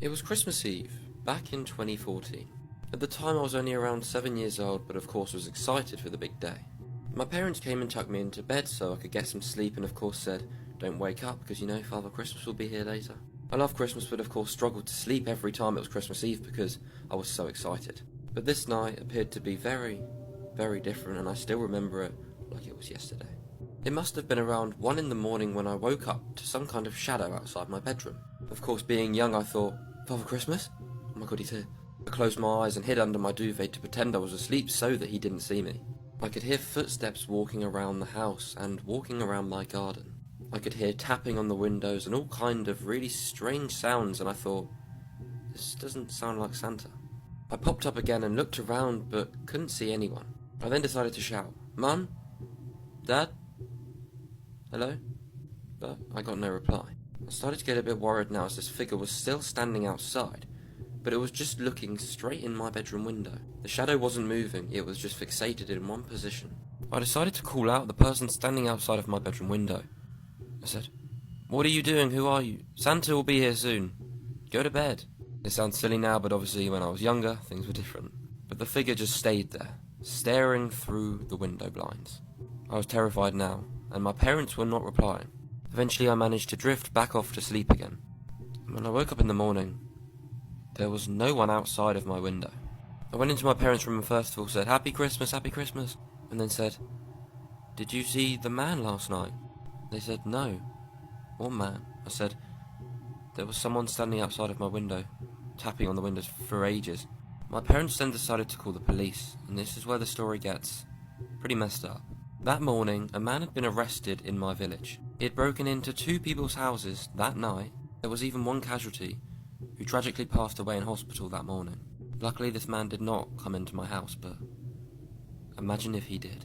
It was Christmas Eve, back in 2014. At the time I was only around 7 years old, but of course was excited for the big day. My parents came and tucked me into bed so I could get some sleep and of course said, "Don't wake up because you know Father Christmas will be here later." I love Christmas but of course struggled to sleep every time it was Christmas Eve because I was so excited. But this night appeared to be very, very different and I still remember it like it was yesterday. It must have been around 1 in the morning when I woke up to some kind of shadow outside my bedroom. Of course, being young, I thought, "Father Christmas? Oh my god, he's here." I closed my eyes and hid under my duvet to pretend I was asleep so that he didn't see me. I could hear footsteps walking around the house and walking around my garden. I could hear tapping on the windows and all kind of really strange sounds and I thought, this doesn't sound like Santa. I popped up again and looked around but couldn't see anyone. I then decided to shout, "Mum? Dad? Hello?" But I got no reply. I started to get a bit worried now as this figure was still standing outside, but it was just looking straight in my bedroom window. The shadow wasn't moving, it was just fixated in one position. I decided to call out the person standing outside of my bedroom window. I said, "What are you doing? Who are you? Santa will be here soon. Go to bed." It sounds silly now, but obviously when I was younger, things were different. But the figure just stayed there, staring through the window blinds. I was terrified now, and my parents were not replying. Eventually I managed to drift back off to sleep again. And when I woke up in the morning, there was no one outside of my window. I went into my parents' room and first of all said, Happy Christmas," and then said, "Did you see the man last night?" They said, "No." "What man?" I said, "There was someone standing outside of my window, tapping on the windows for ages." My parents then decided to call the police, and this is where the story gets pretty messed up. That morning, a man had been arrested in my village. He had broken into 2 people's houses that night. There was even one casualty, who tragically passed away in hospital that morning. Luckily this man did not come into my house, but imagine if he did.